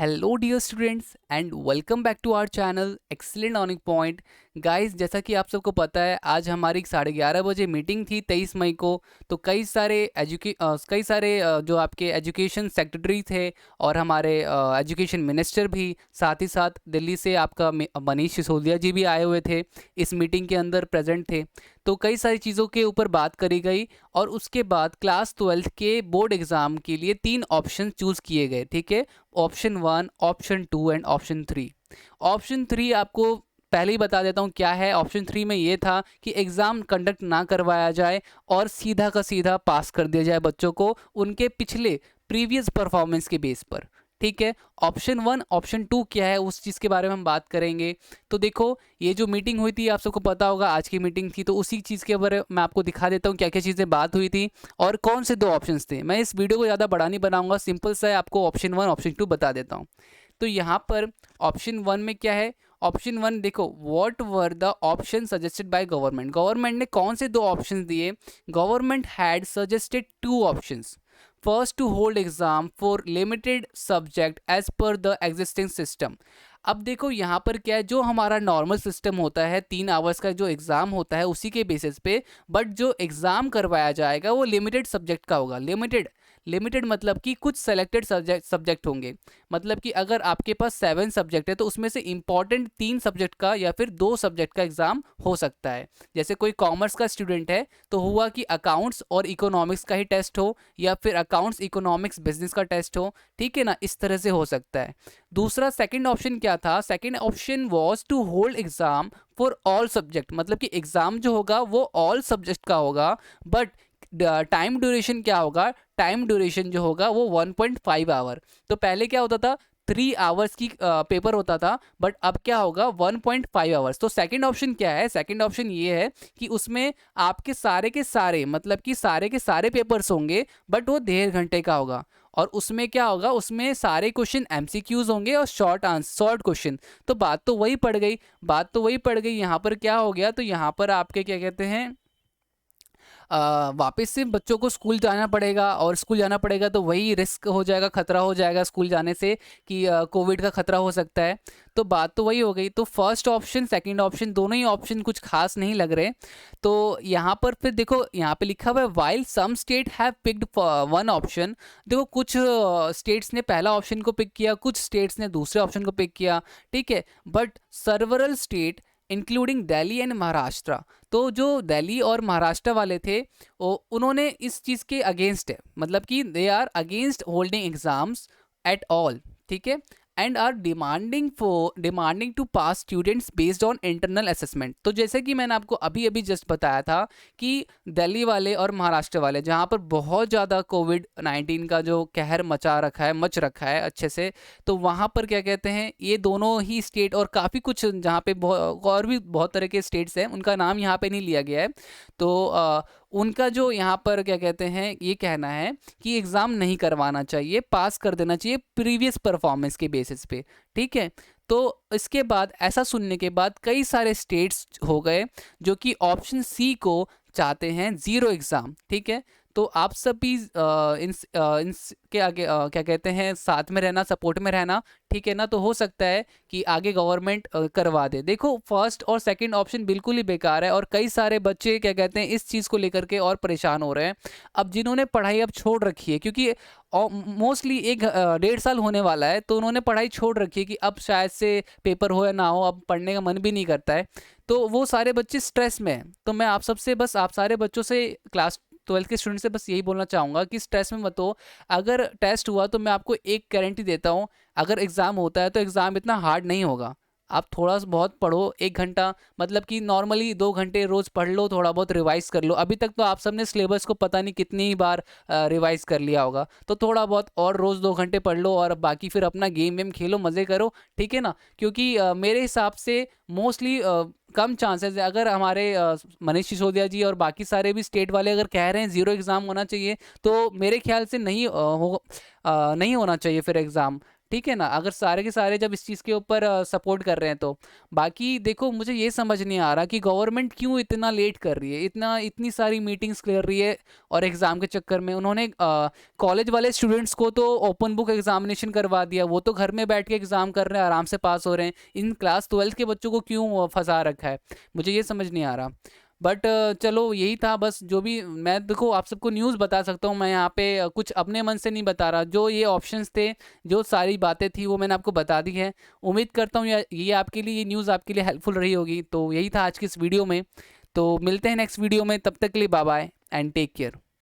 Hello dear students and welcome back to our channel excellent earning point. Guys, जैसा कि आप सबको पता है, आज हमारी 11:30 बजे मीटिंग थी 23 मई को। तो कई सारे जो आपके एजुकेशन सेक्रेटरी थे और हमारे एजुकेशन मिनिस्टर भी, साथ ही साथ दिल्ली से आपका मनीष सिसोदिया जी भी आए हुए थे, इस मीटिंग के अंदर प्रेजेंट थे। तो कई सारी चीज़ों के ऊपर बात करी गई और उसके बाद क्लास 12th के बोर्ड एग्ज़ाम के लिए 3 ऑप्शन चूज़ किए गए। ठीक है, option 1, option 2 and option 3। Option 3 आपको पहले ही बता देता हूँ क्या है। ऑप्शन 3 में ये था कि एग्ज़ाम कंडक्ट ना करवाया जाए और सीधा का सीधा पास कर दिया जाए बच्चों को उनके पिछले प्रीवियस परफॉर्मेंस के बेस पर। ठीक है, ऑप्शन 1 ऑप्शन 2 क्या है उस चीज़ के बारे में हम बात करेंगे। तो देखो, ये जो मीटिंग हुई थी आप सबको पता होगा, आज की मीटिंग थी, तो उसी चीज़ के बारे में मैं आपको दिखा देता हूँ क्या क्या चीज़ें बात हुई थी और कौन से 2 ऑप्शंस थे। मैं इस वीडियो को ज़्यादा बड़ा नहीं बनाऊंगा, सिंपल सा है, आपको ऑप्शन 1 ऑप्शन 2 बता देता हूँ। तो यहाँ पर ऑप्शन 1 में क्या है, ऑप्शन 1 देखो, what were the option suggested by government. Government ने कौन से 2 ऑप्शंस दिए। Government had suggested 2 options. First, to hold exam for limited subject as per the existing system. अब देखो यहाँ पर क्या है, जो हमारा नॉर्मल सिस्टम होता है 3 आवर्स का जो एग्ज़ाम होता है उसी के बेसिस पे, बट जो एग्ज़ाम करवाया जाएगा वो लिमिटेड सब्जेक्ट का होगा। लिमिटेड मतलब कि कुछ सेलेक्टेड सब्जेक्ट होंगे। मतलब कि अगर आपके पास 7 सब्जेक्ट है तो उसमें से इंपॉर्टेंट 3 सब्जेक्ट का या फिर 2 सब्जेक्ट का एग्जाम हो सकता है। जैसे कोई कॉमर्स का स्टूडेंट है तो हुआ कि अकाउंट्स और इकोनॉमिक्स का ही टेस्ट हो, या फिर अकाउंट्स इकोनॉमिक्स बिजनेस का टेस्ट हो। ठीक है ना, इस तरह से हो सकता है। दूसरा सेकंड ऑप्शन क्या था, second option was to hold exam for all subject. मतलब कि एग्जाम जो होगा वो ऑल सब्जेक्ट का होगा, बट टाइम ड्यूरेशन क्या होगा, टाइम ड्यूरेशन जो होगा वो 1.5 आवर। तो पहले क्या होता था, 3 आवर्स की पेपर होता था, बट अब क्या होगा 1.5 आवर्स। तो सेकंड ऑप्शन क्या है, सेकंड ऑप्शन ये है कि उसमें आपके सारे के सारे, मतलब कि सारे के सारे पेपर्स होंगे, बट वो 1.5 घंटे का होगा। और उसमें क्या होगा, उसमें सारे क्वेश्चन एमसीक्यूज होंगे और शॉर्ट क्वेश्चन। तो बात तो वही पड़ गई। यहाँ पर क्या हो गया, तो यहाँ पर आपके क्या कहते हैं, वापस से बच्चों को स्कूल जाना पड़ेगा, और स्कूल जाना पड़ेगा तो वही रिस्क हो जाएगा, खतरा हो जाएगा स्कूल जाने से कि कोविड का खतरा हो सकता है। तो बात तो वही हो गई। तो फर्स्ट ऑप्शन सेकंड ऑप्शन दोनों ही ऑप्शन कुछ खास नहीं लग रहे। तो यहाँ पर फिर देखो, यहाँ पे लिखा हुआ है while some state have picked one option. देखो, कुछ स्टेट्स ने पहला ऑप्शन को पिक किया, कुछ स्टेट्स ने दूसरे ऑप्शन को पिक किया। ठीक है, but several state including Delhi and Maharashtra, तो जो दिल्ली और महाराष्ट्र वाले थे उन्होंने इस चीज़ के अगेंस्ट है, मतलब कि they are against holding exams at all. ठीक है, and are demanding to pass students based on internal assessment. तो जैसे कि मैंने आपको अभी अभी जस्ट बताया था कि दिल्ली वाले और महाराष्ट्र वाले, जहाँ पर बहुत ज़्यादा कोविड-19 का जो कहर मच रखा है अच्छे से, तो वहाँ पर क्या कहते हैं, ये दोनों ही स्टेट और काफ़ी कुछ जहाँ पे और भी बहुत तरह के स्टेट्स हैं, उनका नाम यहाँ पे नहीं लिया गया है। तो उनका जो यहाँ पर क्या कहते हैं, ये कहना है कि एग्ज़ाम नहीं करवाना चाहिए, पास कर देना चाहिए प्रीवियस परफॉर्मेंस के बेसिस पे। ठीक है, तो इसके बाद ऐसा सुनने के बाद कई सारे स्टेट्स हो गए जो कि ऑप्शन सी को चाहते हैं, ज़ीरो एग्ज़ाम। ठीक है, तो आप सब भी के आगे क्या कहते हैं, साथ में रहना, सपोर्ट में रहना। ठीक है ना, तो हो सकता है कि आगे गवर्नमेंट करवा दे। देखो, फर्स्ट और सेकंड ऑप्शन बिल्कुल ही बेकार है और कई सारे बच्चे क्या कहते हैं इस चीज़ को लेकर के और परेशान हो रहे हैं। अब जिन्होंने पढ़ाई अब छोड़ रखी है, क्योंकि मोस्टली 1.5 साल होने वाला है, तो उन्होंने पढ़ाई छोड़ रखी है कि अब शायद से पेपर हो या ना हो, अब पढ़ने का मन भी नहीं करता है, तो वो सारे बच्चे स्ट्रेस में हैं। तो मैं आप सारे बच्चों से, क्लास 12th के स्टूडेंट से बस यही बोलना चाहूँगा कि स्ट्रेस में मत हो। अगर टेस्ट हुआ तो मैं आपको एक गारंटी देता हूँ, अगर एग्ज़ाम होता है तो एग्ज़ाम इतना हार्ड नहीं होगा। आप थोड़ा बहुत पढ़ो, 1 घंटा, मतलब कि नॉर्मली 2 घंटे रोज़ पढ़ लो, थोड़ा बहुत रिवाइज कर लो। अभी तक तो आप सबने सिलेबस को पता नहीं कितनी ही बार रिवाइज कर लिया होगा, तो थोड़ा बहुत और रोज़ 2 घंटे पढ़ लो और बाकी फिर अपना गेम वेम खेलो, मज़े करो। ठीक है ना, क्योंकि मेरे हिसाब से मोस्टली कम चांसेस है, अगर हमारे मनीष सिसोदिया जी और बाकी सारे भी स्टेट वाले अगर कह रहे हैं ज़ीरो एग्ज़ाम होना चाहिए, तो मेरे ख्याल से नहीं होना चाहिए फिर एग्ज़ाम। ठीक है ना, अगर सारे के सारे जब इस चीज़ के ऊपर सपोर्ट कर रहे हैं तो। बाकी देखो, मुझे ये समझ नहीं आ रहा कि गवर्नमेंट क्यों इतना लेट कर रही है, इतनी सारी मीटिंग्स कर रही है, और एग्ज़ाम के चक्कर में उन्होंने कॉलेज वाले स्टूडेंट्स को तो ओपन बुक एग्जामिनेशन करवा दिया, वो तो घर में बैठ के एग्ज़ाम कर रहे हैं, आराम से पास हो रहे हैं। इन क्लास 12th के बच्चों को क्यों फंसा रखा है, मुझे ये समझ नहीं आ रहा। बट चलो यही था बस, जो भी मैं देखो आप सबको न्यूज़ बता सकता हूँ, मैं यहाँ पे कुछ अपने मन से नहीं बता रहा। जो ये ऑप्शंस थे, जो सारी बातें थी, वो मैंने आपको बता दी है। उम्मीद करता हूँ ये आपके लिए, ये न्यूज़ आपके लिए हेल्पफुल रही होगी। तो यही था आज की इस वीडियो में। तो मिलते हैं नेक्स्ट वीडियो में, तब तक के लिए bye bye and take care.